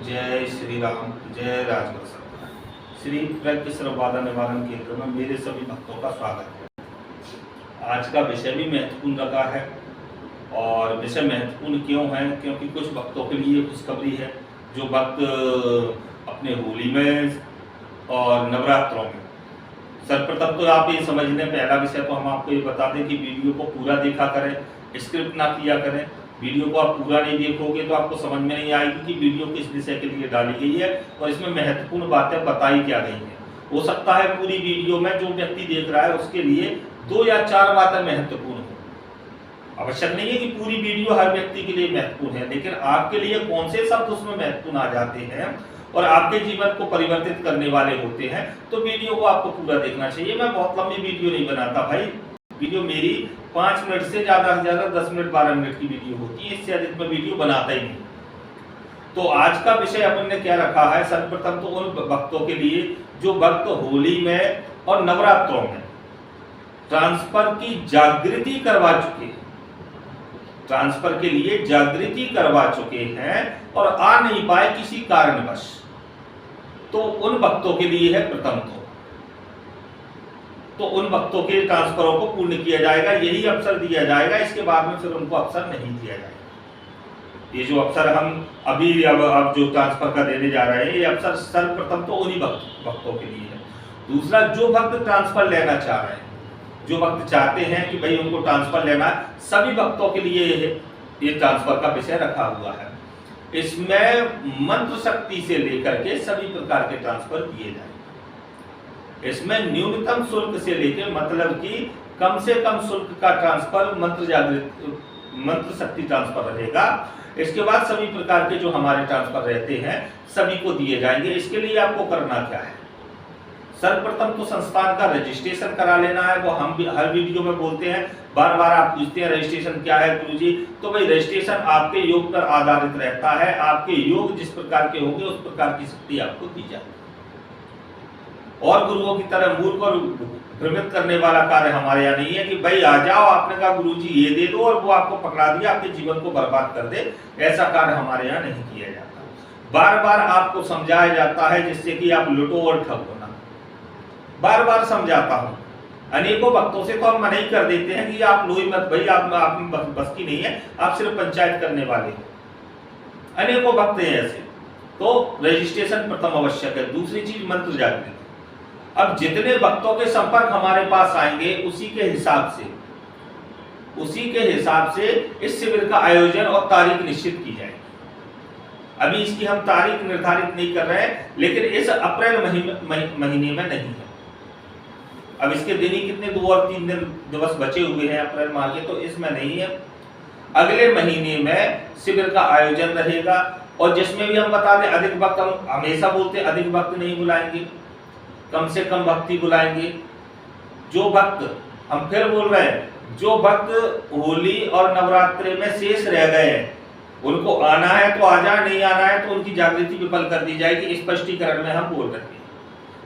जय श्री राम, जय राजप्रसाद। श्री प्रज्ञ सर्वबाधा निवारण केंद्र में मेरे सभी भक्तों का स्वागत है। आज का विषय भी महत्वपूर्ण रखा है और विषय महत्वपूर्ण क्यों है, क्योंकि कुछ भक्तों के लिए खुशखबरी है। जो भक्त अपने होली में और नवरात्रों में, सर्वप्रथम तो आप ये समझने, पहला विषय तो हम आपको ये बता दें कि वीडियो को पूरा देखा करें, स्क्रिप्ट ना किया करें। वीडियो को आप पूरा नहीं देखोगे तो आपको समझ में नहीं आएगी कि वीडियो किस विषय के लिए डाली गई है और इसमें महत्वपूर्ण बातें बताई क्या गई हैं। हो सकता है पूरी वीडियो में जो व्यक्ति देख रहा है उसके लिए 2 या 4 बातें महत्वपूर्ण हो। आवश्यक नहीं है कि पूरी वीडियो हर व्यक्ति के लिए महत्वपूर्ण है, लेकिन आपके लिए कौन से शब्द उसमें महत्वपूर्ण आ जाते हैं और आपके जीवन को परिवर्तित करने वाले होते हैं, तो वीडियो को आपको पूरा देखना चाहिए। मैं बहुत लंबी वीडियो नहीं बनाता भाई, वीडियो मेरी 5 मिनट से ज्यादा 10 मिनट 12 मिनट की वीडियो होती है, इससे अधिक मैं वीडियो बनाता ही नहीं। तो आज का विषय अपन ने क्या रखा है, सर्वप्रथम तो उन भक्तों के लिए जो भक्त होली में और नवरात्रों में ट्रांसफर की जागृति करवा चुके हैं, ट्रांसफर के लिए जागृति करवा चुके हैं और आ नहीं पाए किसी कारणवश, तो उन भक्तों के लिए है प्रथम तो उन भक्तों के ट्रांसफरों को पूर्ण किया जाएगा, यही अवसर दिया जाएगा। इसके बाद में फिर उनको अवसर नहीं दिया जाएगा। ये जो अवसर हम अभी अब जो ट्रांसफर का देने जा रहे हैं, ये अवसर सर्वप्रथम तो उन्हीं भक्तों के लिए है। दूसरा, जो भक्त ट्रांसफर लेना चाह रहे हैं, जो भक्त चाहते हैं कि भाई उनको ट्रांसफर लेना है, सभी भक्तों के लिए ये ट्रांसफर का विषय रखा हुआ है। इसमें मंत्र शक्ति से लेकर के सभी प्रकार के ट्रांसफर किए जाएंगे। इसमें न्यूनतम शुल्क से लेकर, मतलब कि कम से कम शुल्क का ट्रांसफर मंत्र शक्ति ट्रांसफर रहेगा। इसके बाद सभी प्रकार के जो हमारे ट्रांसफर रहते हैं सभी को दिए जाएंगे। इसके लिए आपको करना क्या है, सर्वप्रथम तो संस्थान का रजिस्ट्रेशन करा लेना है। वो हम भी हर वीडियो में बोलते हैं, बार बार आप पूछते हैं रजिस्ट्रेशन क्या है गुरुजी। तो भाई रजिस्ट्रेशन आपके योग पर आधारित रहता है। आपके योग जिस प्रकार के होंगे उस प्रकार की शक्ति आपको दी जाएगी। और गुरुओं की तरह मूर्ख और भ्रमित करने वाला कार्य हमारे यहाँ नहीं है कि भाई आ जाओ, आपने कहा गुरुजी ये दे दो और वो आपको पकड़ा दिया, आपके जीवन को बर्बाद कर दे। ऐसा कार्य हमारे यहाँ नहीं किया जाता। बार बार आपको समझाया जाता है जिससे कि आप लुटो और ठगो ना। बार बार समझाता हूँ, अनेकों भक्तों से तो हम मना ही कर देते हैं कि आप लो ही मत भाई, आप बस की नहीं है, आप सिर्फ पंचायत करने वाले हो। अनेकों भक्त हैं ऐसे। तो रजिस्ट्रेशन प्रथम आवश्यक है। दूसरी चीज मंत्र जागृति। अब जितने भक्तों के संपर्क हमारे पास आएंगे उसी के हिसाब से इस शिविर का आयोजन और तारीख निश्चित की जाएगी। अभी इसकी हम तारीख निर्धारित नहीं कर रहे हैं, लेकिन इस अप्रैल महीने में नहीं है। अब इसके दिन ही कितने 2 और 3 दिवस बचे हुए हैं अप्रैल माह के, तो इसमें नहीं है। अगले महीने में शिविर का आयोजन रहेगा और जिसमें भी हम बता दें अधिक भक्त, हम हमेशा बोलते हैं अधिक भक्त नहीं बुलाएंगे, कम से कम भक्ति बुलाएंगे। जो भक्त, हम फिर बोल रहे हैं, जो भक्त होली और नवरात्रि में शेष रह गए हैं उनको आना है तो आ जाए, नहीं आना है तो उनकी जागृति विफल कर दी जाएगी। स्पष्टीकरण में हम बोल रहे हैं,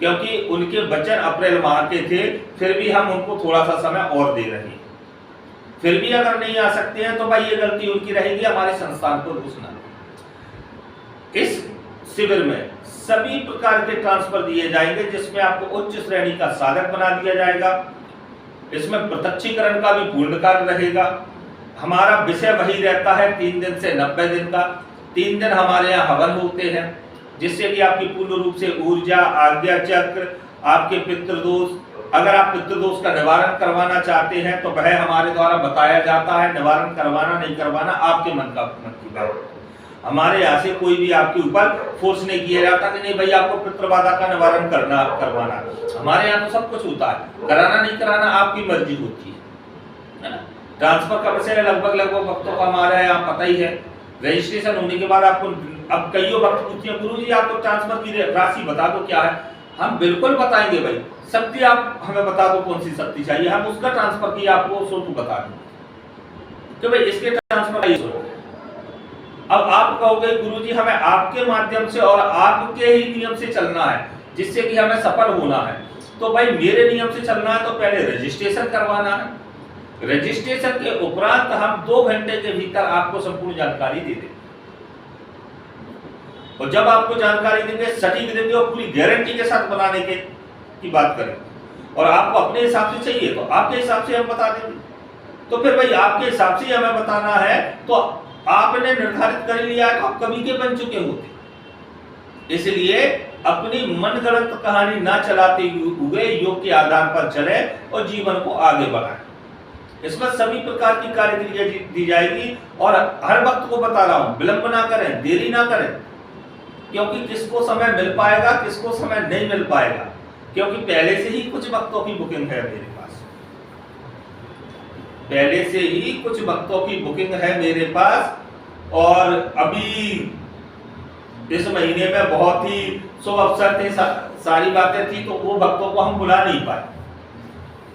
क्योंकि उनके वचन अप्रैल माह के थे, फिर भी हम उनको थोड़ा सा समय और दे रहे हैं। फिर भी अगर नहीं आ सकते हैं तो भाई ये गलती उनकी रहेगी, हमारे संस्थान को घुसना। इस शिविर में सभी प्रकार के ट्रांसफर दिए जाएंगे, जिसमें आपको उच्च श्रेणी का साधक बना दिया जाएगा। इसमें प्रत्यक्षीकरण का भी पूर्ण कार्य रहेगा। हमारा विषय वही रहता है 3 दिन से 90 दिन का। 3 दिन हमारे यहाँ हवन होते हैं, जिससे कि आपकी पूर्ण रूप से ऊर्जा, आज्ञा चक्र, आपके पितृदोष, अगर आप पितृदोष का निवारण करवाना चाहते हैं तो वह हमारे द्वारा बताया जाता है। निवारण करवाना नहीं करवाना आपके मन की बात। हमारे यहाँ से कोई भी आपके ऊपर फोर्स नहीं किया जाता कि नहीं भाई आपको पितृबाधा का निवारण करवाना। हमारे यहाँ तो सब कुछ होता है, कराना नहीं कराना आपकी मर्जी होती है ना। ट्रांसफर का विषय लगभग भक्तों का हमारे यहाँ पता ही है। रजिस्ट्रेशन होने के बाद आपको, अब कई भक्त पूछते हैं गुरुजी आप तो ट्रांसफर की राशि बता दो क्या है। हम बिल्कुल बताएंगे भाई, शक्ति आप हमें बता दो कौन सी शक्ति चाहिए, हम उसका ट्रांसफर की आपको शुल्क बता देंगे कि भाई इसके ट्रांसफर का शुल्क। अब आप कहोगे गुरुजी हमें आपके माध्यम से और आपके ही नियम से चलना है जिससे कि हमें सफल होना है। तो भाई मेरे नियम से चलना है तो पहले रजिस्ट्रेशन करवाना है। रजिस्ट्रेशन के उपरांत हम 2 घंटे के भीतर आपको संपूर्ण जानकारी दे देंगे। और जब आपको जानकारी देंगे, सटीक देंगे और पूरी गारंटी के साथ बनाने के की बात करें, और आपको अपने हिसाब से चाहिए तो आपके हिसाब से हम बता देंगे। तो फिर भाई आपके हिसाब से हमें बताना है तो आपने निर्धारित कर लिया है तो आप कभी के बन चुके होते। इसलिए अपनी मनगढ़ंत कहानी ना चलाते हुए योग के आधार पर चले और जीवन को आगे बढ़ाएं। इसमें सभी प्रकार की कार्यक्रिया दी जाएगी और हर वक्त को बता रहा हूं, विलंब ना करें, देरी ना करें, क्योंकि किसको समय मिल पाएगा, किसको समय नहीं मिल पाएगा, क्योंकि पहले से ही कुछ वक्तों की बुकिंग है मेरे पास, पहले से ही कुछ वक्तों की बुकिंग है मेरे पास। और अभी इस महीने में बहुत ही शुभ अवसर थे, सारी बातें थी, तो वो भक्तों को हम बुला नहीं पाए।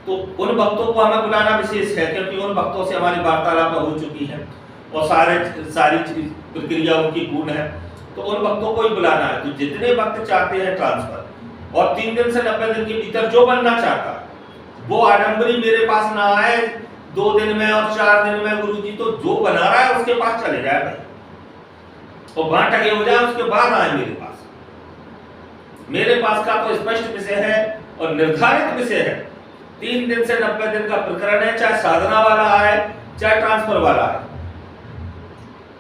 तो उन भक्तों को हमें बुलाना विशेष है, क्योंकि उन भक्तों से हमारी वार्तालाप हो चुकी है और सारी प्रक्रिया उनकी पूर्ण है, तो उन भक्तों को ही बुलाना है। तो जितने भक्त चाहते हैं ट्रांसफर, और 3 दिन से 90 दिन के भीतर जो बनना चाहता वो आडम्बरी मेरे पास ना आए 2 दिन में और 4 दिन में, गुरुजी तो जो बना रहा है उसके पास चले जाए भाई, और वहां टके हो जाए, उसके बाद आए मेरे पास। मेरे पास का तो स्पष्ट विषय है और निर्धारित विषय है। 3 दिन से 90 दिन का प्रकरण है, चाहे साधना वाला आए चाहे ट्रांसफर वाला आए।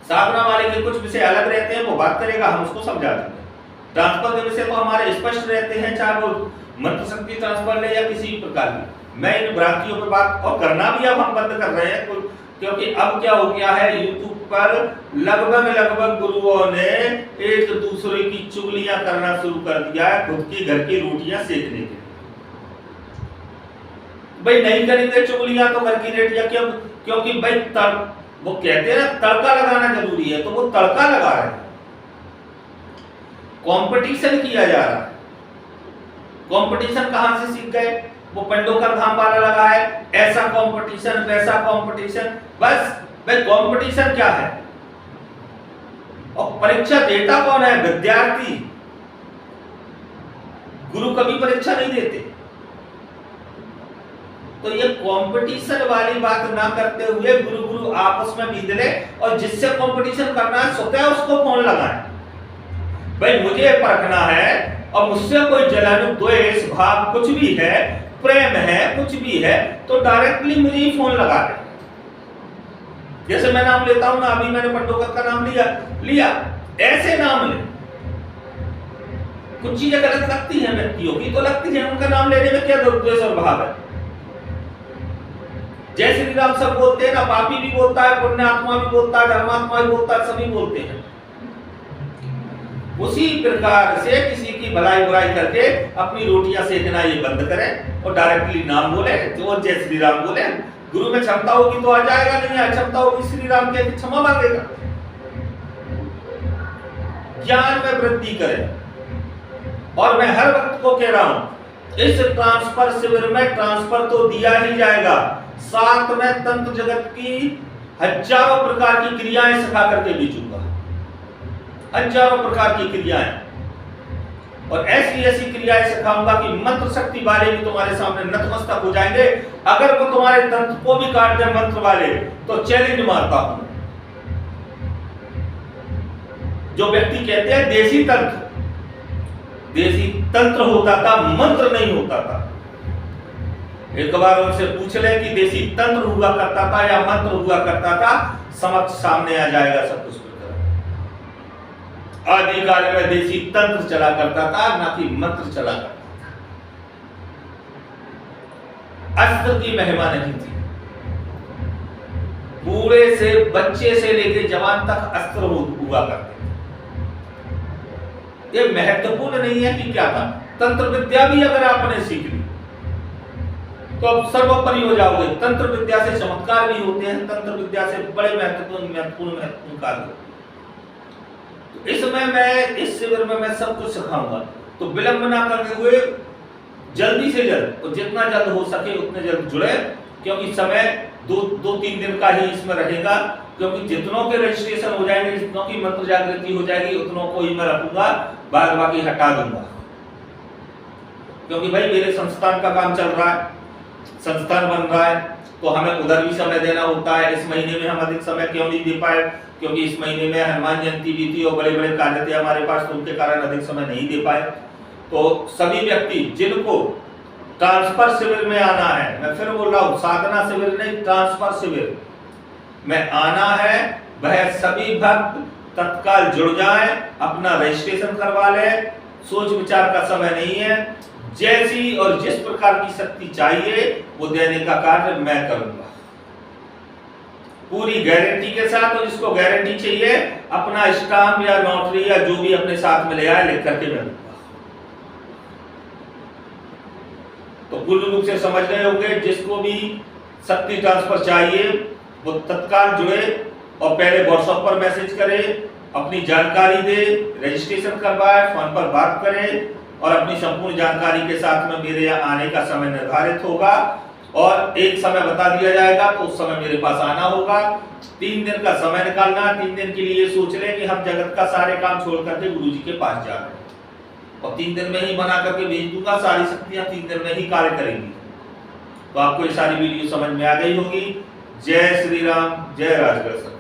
साधना वाले के कुछ विषय अलग रहते हैं, वो बात करेगा, हम उसको समझा देंगे। ट्रांसफर के विषय तो हमारे स्पष्ट रहते हैं, चाहे वो मंत्र शक्ति ट्रांसफर ले या किसी प्रकार की। मैं इन भ्रांतियों पे बात और करना भी अब हम बंद कर रहे हैं, क्योंकि अब क्या हो गया है, यूट्यूब पर लगभग गुरुओं ने एक दूसरे की चुगलियां करना शुरू कर दिया है, खुद की घर की रोटियां सेकने के लिए। भाई नहीं करेंगे चुगलियां तो घर की रोटियां क्यों? क्योंकि भाई वो कहते हैं ना तड़का लगाना जरूरी है, तो वो तड़का लगा रहे हैं, कंपटीशन किया जा रहा है। कंपटीशन कहां से सीख गए? वो पंडोकर धाम वाला लगा है, ऐसा कंपटीशन वैसा कंपटीशन। बस भाई कंपटीशन क्या है? और परीक्षा देता कौन है? विद्यार्थी। गुरु कभी परीक्षा नहीं देते। तो ये कंपटीशन वाली बात ना करते हुए गुरु आपस में मिल ले, और जिससे कंपटीशन करना है स्वतः उसको फोन लगाए। भाई मुझे परखना है और मुझसे कोई जलन द्वेष भाव कुछ भी है, प्रेम है, कुछ भी है, तो डायरेक्टली मुझे ही फोन लगा दे। जैसे मैं नाम लेता हूं ना, अभी मैंने पंडोकर का नाम लिया, ऐसे नाम ले। कुछ चीजें गलत लगती हैं व्यक्तियों की, तो लगती है, उनका नाम लेने में क्या द्वेष और भाव है? जय श्री राम सब बोलते हैं ना, पापी भी बोलता है, पुण्य आत्मा भी बोलता है, धर्मात्मा भी बोलता है, सभी बोलते हैं। उसी प्रकार से किसी की भलाई बुराई करके अपनी रोटियां सेकना ये बंद करें और डायरेक्टली नाम बोले, जो जय श्री राम बोले। गुरु में क्षमता होगी तो आ जाएगा, नहीं है क्षमता होगी श्री राम के क्षमा मांगेगा। ज्ञान में वृद्धि करें। और मैं हर वक्त को कह रहा हूं, इस ट्रांसफर शिविर में ट्रांसफर तो दिया ही जाएगा, साथ में तंत्र जगत की हजारों प्रकार की क्रियाएं सिखा करके भेजूंगा, हजारों प्रकार की क्रियाएं, और ऐसी क्रियाएं सिखाऊंगा कि मंत्र शक्ति वाले भी तुम्हारे सामने नतमस्तक हो जाएंगे। अगर वो तुम्हारे तंत्र को भी काट दे मंत्र वाले, तो चैलेंज मारता हूं। जो व्यक्ति कहते हैं देसी तंत्र होता था, मंत्र नहीं होता था, एक बार उनसे पूछ ले कि देसी तंत्र हुआ करता था या मंत्र हुआ करता था, समक्ष सामने आ जाएगा सब कुछ। आदिकाल में देसी तंत्र चला करता था, ना कि मंत्र चला करता था। अस्त्र की महिमा नहीं थी, बूढ़े से बच्चे से लेकर जवान तक अस्त्र हुआ करते थे। ये महत्वपूर्ण नहीं है कि क्या था, तंत्र विद्या भी अगर आपने सीख ली तो अब सर्वोपरि हो जाओगे। तंत्र विद्या से चमत्कार भी होते हैं, तंत्र विद्या से बड़े महत्वपूर्ण कार्य होते हैं। इसमें मैं इस शिविर में मैं सब कुछ सिखाऊंगा, तो विलंब ना करते हुए जल्दी से जल्द और जितना जल्द हो सके उतने जल्द जुड़े, क्योंकि समय 2-3 दिन का ही इसमें रहेगा। क्योंकि जितनों के रजिस्ट्रेशन हो जाएंगे, जितनों की मंत्र जागृति हो जाएगी, उतनों को ही मैं रखूंगा, बाद बाकी हटा दूंगा। क्योंकि भाई मेरे संस्थान का काम चल रहा है, संस्थान बन रहा है, तो हमें उधर भी समय देना होता है। इस महीने में हम अधिक समय क्यों नहीं दे पाए? क्योंकि इस महीने में हनुमान जयंती भी थी और बड़े बड़े कार्य थे हमारे पास, तो उनके कारण अधिक समय नहीं दे पाए। तो सभी व्यक्ति जिनको ट्रांसफर शिविर में आना है, मैं फिर बोल रहा हूँ, साधना शिविर नहीं, ट्रांसफर शिविर में आना है, वह सभी भक्त तत्काल जुड़ जाएं, अपना रजिस्ट्रेशन करवा लें। सोच विचार का समय नहीं है, जैसी और जिस प्रकार की शक्ति चाहिए वो देने का कार्य मैं करूंगा पूरी गारंटी के साथ। और जिसको गारंटी चाहिए अपना स्टाम्प या नोटरी या जो भी अपने साथ में ले आए, लिख करके मैं दूंगा। तो पूर्ण रूप से समझ गए होंगे, जिसको भी शक्ति ट्रांसफर चाहिए वो तत्काल जुड़े और पहले व्हाट्सएप पर मैसेज करे, अपनी जानकारी दे, रजिस्ट्रेशन करवाए, फोन पर बात करें और अपनी संपूर्ण जानकारी के साथ में मेरे यहाँ आने का समय निर्धारित होगा और एक समय बता दिया जाएगा, तो उस समय मेरे पास आना होगा। 3 दिन का समय निकालना। 3 दिन के लिए सोच लें कि हम जगत का सारे काम छोड़ करके गुरु जी के पास जा रहे हैं और 3 दिन में ही बना करके भेज दूंगा। सारी शक्तियां 3 दिन में ही कार्य करेंगी। तो आपको ये सारी वीडियो समझ में आ गई होगी। जय श्री राम, जय राजगढ़।